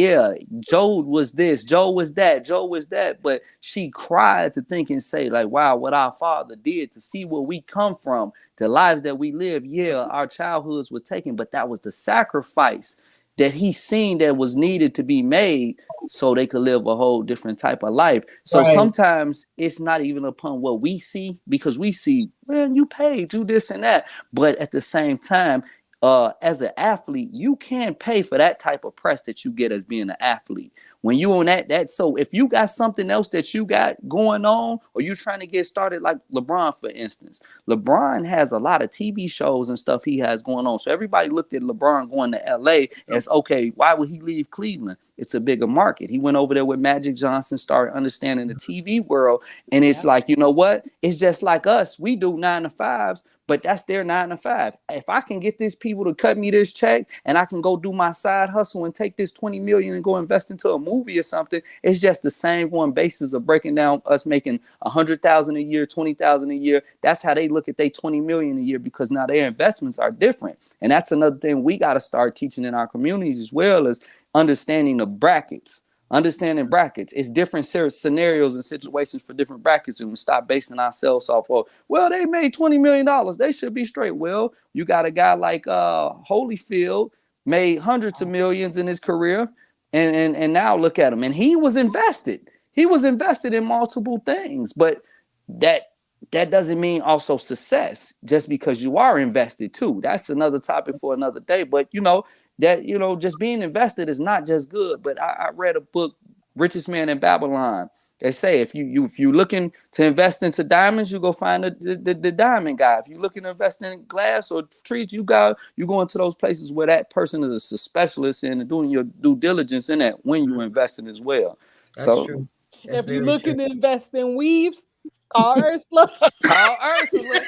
Joe was this, Joe was that, Joe was that. But she cried to think and say, like, wow, what our father did, to see where we come from, the lives that we live. Yeah, our childhoods was taken, but that was the sacrifice that he seen that was needed to be made so they could live a whole different type of life. So sometimes it's not even upon what we see, because we see, well, you paid, you this and that. But at the same time, as an athlete, you can't pay for that type of press that you get as being an athlete. When you on that, so if you got something else that you got going on, or you trying to get started, like LeBron, for instance, LeBron has a lot of TV shows and stuff he has going on. So everybody looked at LeBron going to LA as, okay, why would he leave Cleveland? It's a bigger market. He went over there with Magic Johnson, started understanding the TV world. And it's like, you know what? It's just like us. We do 9 to 5s, but that's their 9 to 5. If I can get these people to cut me this check and I can go do my side hustle and take this 20 million and go invest into a movie or something, it's just the same one basis of breaking down us making 100,000 a year, 20,000 a year. That's how they look at their 20 million a year, because now their investments are different. And that's another thing we got to start teaching in our communities, as well as understanding the brackets. Understanding brackets. It's different scenarios and situations for different brackets, and we stop basing ourselves off of, well, they made $20 million, they should be straight. Well, you got a guy like Holyfield, made hundreds of millions in his career, and now look at him. And he was invested in multiple things. But that doesn't mean also success just because you are invested too. That's another topic for another day. But just being invested is not just good. But I read a book, Richest Man in Babylon. They say if you're looking to invest into diamonds, you go find the diamond guy. If you're looking to invest in glass or trees, you go into those places where that person is a specialist in and doing your due diligence in that when you invest in as well. That's true. That's if you're looking to invest in weaves, call Ursula. Call Ursula.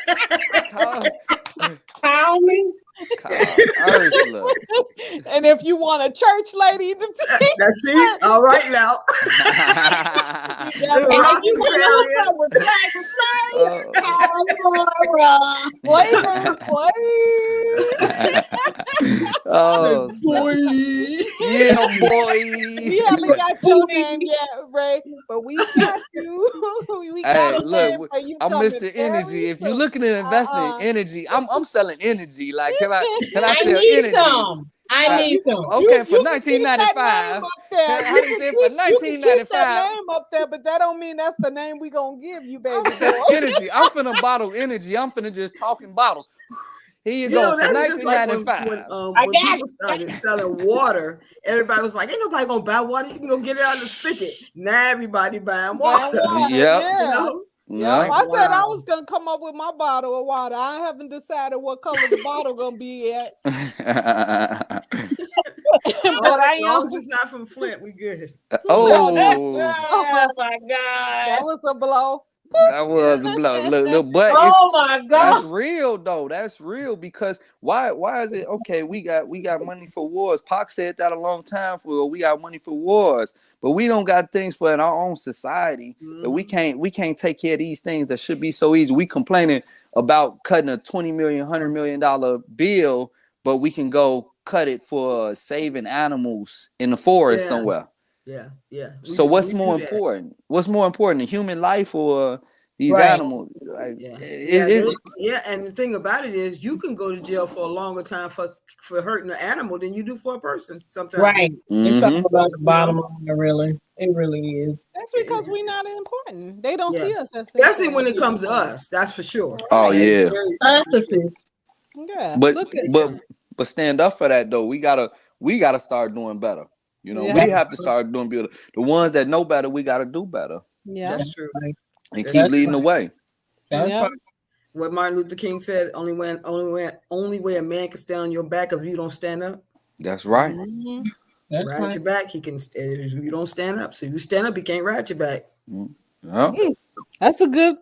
Call me. Call Ursula. And if you want a church lady to take that's it. All right now. And if you want to with oh, boy. Yeah, boy. We haven't got your name yet, Ray, but we got you. We got look, you I'm Mr. Energy. If you're looking at investing in energy, I'm selling energy. Like, can I sell energy? I need some. Okay, for $19.95. How you say for $19.95? Name up there, but that don't mean that's the name we gonna give you, baby. Energy. I'm finna bottle energy. I'm finna just talking bottles. Here you go for $19.95. Like when people started selling water, everybody was like, "Ain't nobody gonna buy water. You can go get it out of the spigot." Now everybody buying water. Yeah. I said I was gonna come up with my bottle of water. I haven't decided what color the bottle gonna be yet. But as long as it's not from Flint, we good. Oh my God, that was a blow. That was a blow. Look, but Oh my that's God. real though. That's real because why is it okay? We got money for wars. Pac said that a long time ago. We got money for wars, but we don't got things for in our own society. That we can't take care of these things that should be so easy. We complaining about cutting a $20 million, $100 million bill, but we can go cut it for saving animals in the forest somewhere. Yeah. So what's more important? What's more important, the human life or these animals? Like, and the thing about it is, you can go to jail for a longer time for hurting an animal than you do for a person. Sometimes, Right? It's all about the bottom line, really. It really is. That's because we're not important. They don't see us as especially when it comes to us. That's for sure. Oh yeah. Emphasis. Yeah. But stand up for that though. We gotta start doing better. You know, we have to start doing better. The ones that know better, we gotta do better. Yeah, that's true. And keep leading the way. What Martin Luther King said: only way a man can stand on your back if you don't stand up. That's right. Ride your back. He can. If you don't stand up, so if you stand up, he can't ride your back. That's a good.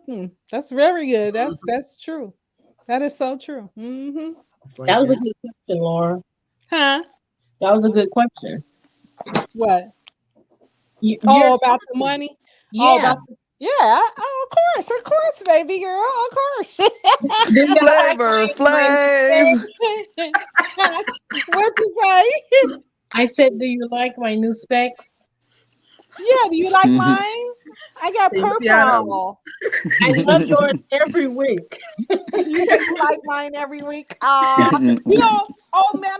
That's very good. That's true. That is so true. Like that was a good question, Laura. Huh? That was a good question. What? About the money? Yeah. Of course, baby girl, of course. Flavor Flav. What you say? I said, do you like my new specs? Yeah, do you like mine? I got purple. I love yours every week. You like mine every week. Matter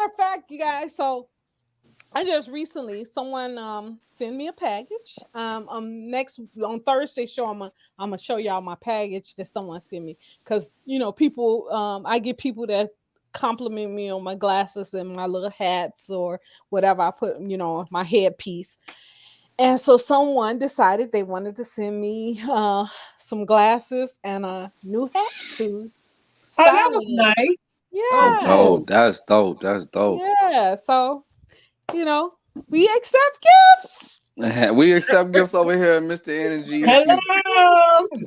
of fact, you guys, so I just recently someone sent me a package. Next on Thursday show I'm gonna show y'all my package that someone sent me, because people I get people that compliment me on my glasses and my little hats or whatever I put my headpiece. And so someone decided they wanted to send me some glasses and a new hat to style. Oh, that was nice. Yeah. Oh, that's dope. That's dope. Yeah. So, we accept gifts. We accept gifts over here at Mr. Energy. Hello.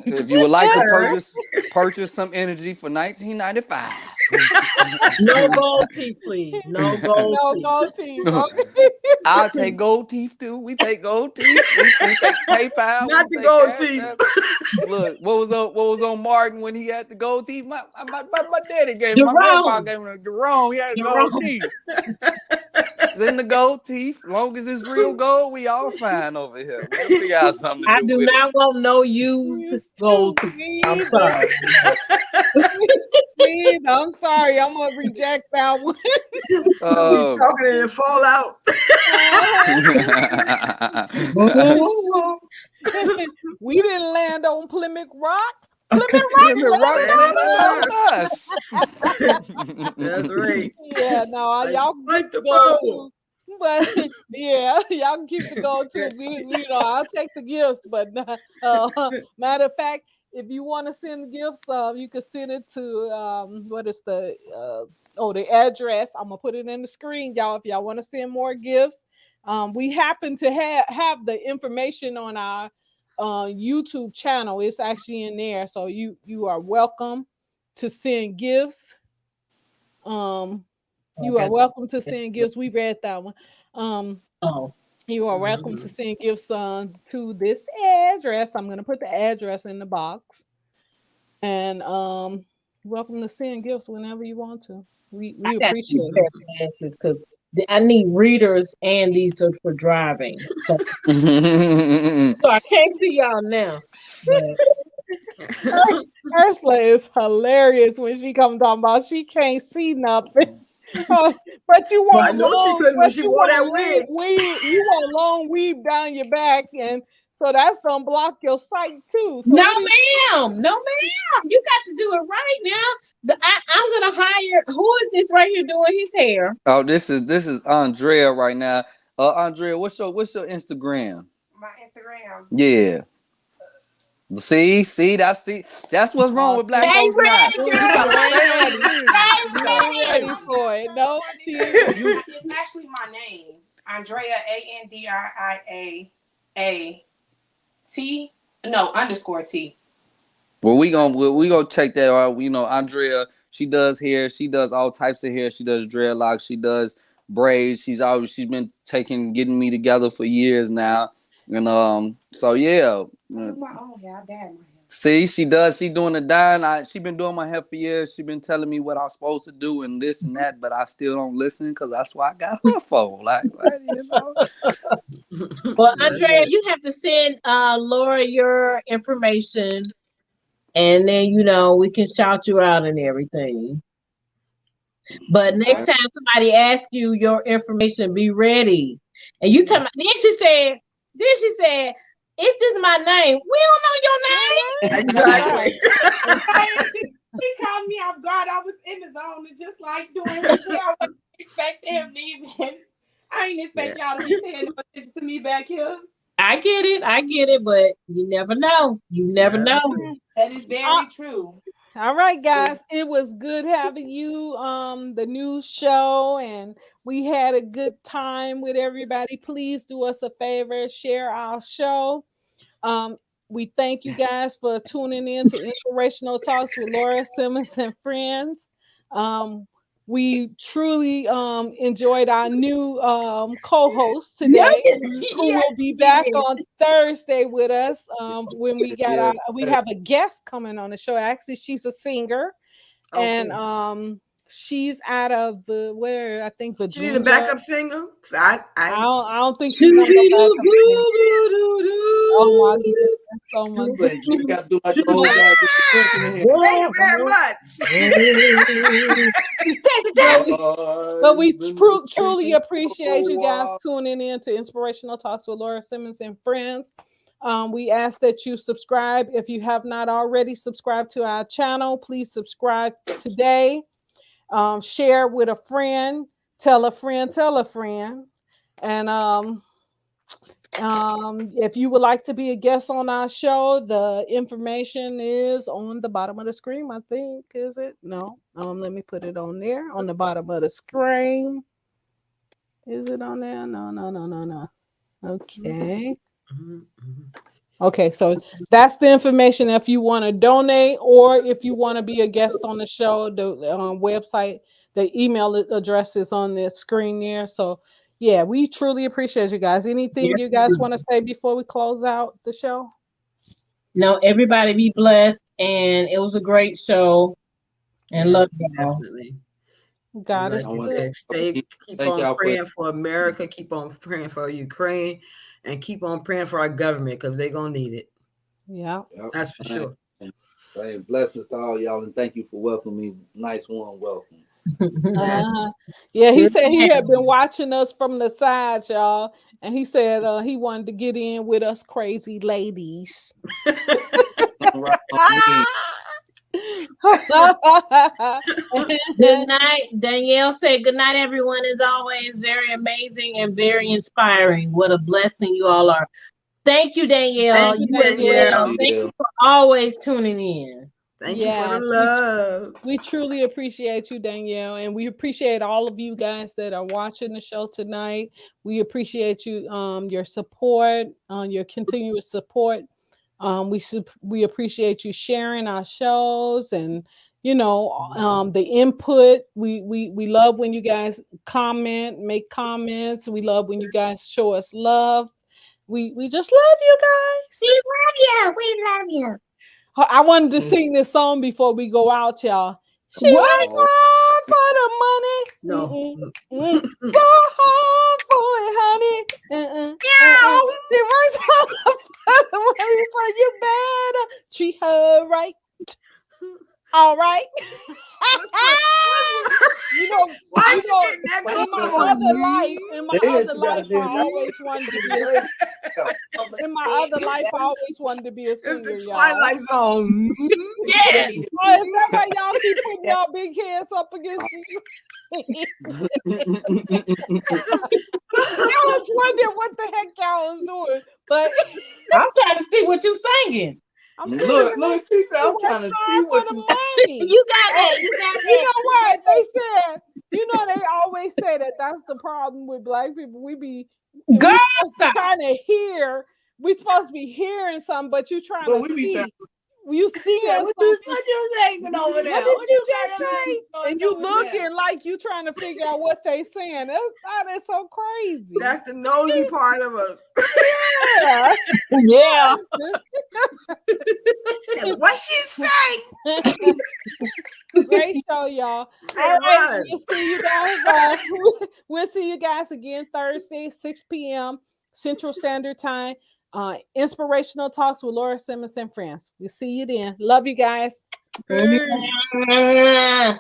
If you would like to purchase some energy for $19.95. No gold teeth, please. No gold teeth. Okay. I'll take gold teeth too. We take gold teeth. We take PayPal. Not the gold teeth. Look, what was on Martin when he had the gold teeth? My daddy gave him. My grandpa gave him the wrong. He had the gold teeth. It's in the gold teeth. Long as it's real gold, we all fine over here. We got something to do. I do not want no used gold teeth. I'm sorry. I'm sorry. I'm gonna reject that one. Talking and it fall out. We didn't land on Plymouth Rock. Plymouth Rock us. That's right. Yeah, no, y'all like the boat. But yeah, y'all can keep the gold too. I'll take the gifts, but matter of fact, if you want to send gifts, you can send it to what is the address. I'm gonna put it in the screen, y'all. If y'all want to send more gifts, we happen to have the information on our YouTube channel. It's actually in there, so you are welcome to send gifts. You are welcome to send gifts. We read that one. You are welcome to send gifts to this address. I'm gonna put the address in the box, and welcome to send gifts whenever you want to. We appreciate it because I need readers and these are for driving. So I can't see y'all now. Ursula is hilarious when she comes talking about she can't see nothing. But you want I know she couldn't when she wore that wig. You want a long weave down your back, and so that's gonna block your sight too. So no, ma'am. You got to do it right now. I'm gonna hire. Who is this right here doing his hair? Oh, this is Andrea right now. Andrea, what's your Instagram? My Instagram. Yeah. See, that's what's wrong with black folks now. Ready for it. No, it's actually my name, Andrea Andriaat. No, _T. Well, we gonna check that out. You know, Andrea, she does hair. She does all types of hair. She does dreadlocks. She does braids. She's been getting me together for years now. And so yeah. I do my own hair. I dyed my hair. See, she does. She doing the dyeing. She been doing my hair for years. She been telling me what I'm supposed to do and this and that, but I still don't listen because that's why I got her phone. Like, what, you know. Well, Andrea, you have to send Laura your information, and then we can shout you out and everything. But next time somebody asks you your information, be ready. And you tell me. Then she said, "It's just my name. We don't know your name." Exactly. He caught me off guard. I was in the zone and just like doing his hair. I wasn't expecting him to even. I ain't expect y'all to be paying no attention to me back here. I get it, but you never know. You never know. That is very true. All right, guys. It was good having you the new show, and we had a good time with everybody. Please do us a favor, share our show. We thank you guys for tuning in to Inspirational Talks with Laura Simmons and friends. We truly enjoyed our new co-host today, who will be back on Thursday with us when we have a guest coming on the show. Actually, she's a singer, and she's out of I think Virginia. She need a backup singer? I don't think she's gonna go backup singer. Oh my goodness, so much. You got to do like the old guy with the Thank you very much. But we truly appreciate you guys tuning in to Inspirational Talks with Laura Simmons and friends. We ask that you subscribe. If you have not already subscribed to our channel, please subscribe today. Share with a friend. Tell a friend. And if you would like to be a guest on our show, the information is on the bottom of the screen, I think. Is it? No. Let me put it on there on the bottom of the screen. Is it on there? No. Okay. Okay, so that's the information if you want to donate or if you want to be a guest on the show. The website, the email address is on the screen there. So yeah, we truly appreciate you guys. Anything you guys want to say before we close out the show? No, everybody be blessed, and it was a great show. And love y'all. Definitely. God is good. Keep on praying for America. Keep on praying for Ukraine, and keep on praying for our government because they're gonna need it. Yeah, that's for sure. Hey, blessings to all y'all, and thank you for welcoming me. Nice warm welcome. Yeah, he said he had been watching us from the side, y'all, and he said he wanted to get in with us crazy ladies. Good night. Danielle said good night, everyone. As always, very amazing and very inspiring. What a blessing you all are. Thank you, Danielle. Thank you, Danielle. Thank you for always tuning in. Thank you for the love. We truly appreciate you, Danielle, and we appreciate all of you guys that are watching the show tonight. We appreciate you, your support, your continuous support. We appreciate you sharing our shows and the input. We love when you guys make comments. We love when you guys show us love. We just love you guys. We love you. I wanted to sing this song before we go out, y'all. She works hard for the money. No. So hard for it, honey. She works hard for the money, so you better treat her right. All right. In my other life, I always wanted to be a singer. It's the Twilight Zone. Yeah. Oh, is that why y'all keep putting y'all big heads up against the screen? Y'all was wondering what the heck y'all was doing, but I'm trying to see what you singing. Look, pizza. I'm trying to see what you saying. You got it. You know what they said? They always say that's the problem with Black people. We be trying to hear. We supposed to be hearing something, but you trying to see. You see us. What you saying over there? What did you just say? And you looking like you trying to figure out what they saying. That is so crazy. That's the nosy part of us. Yeah. Yeah. What she say? Great show, y'all. Say All right, run. we'll see you guys. We'll see you guys again Thursday, 6 p.m. Central Standard Time. Inspirational Talks with Laura Simmons and friends. We'll see you then. Love you guys. Peace. Mm.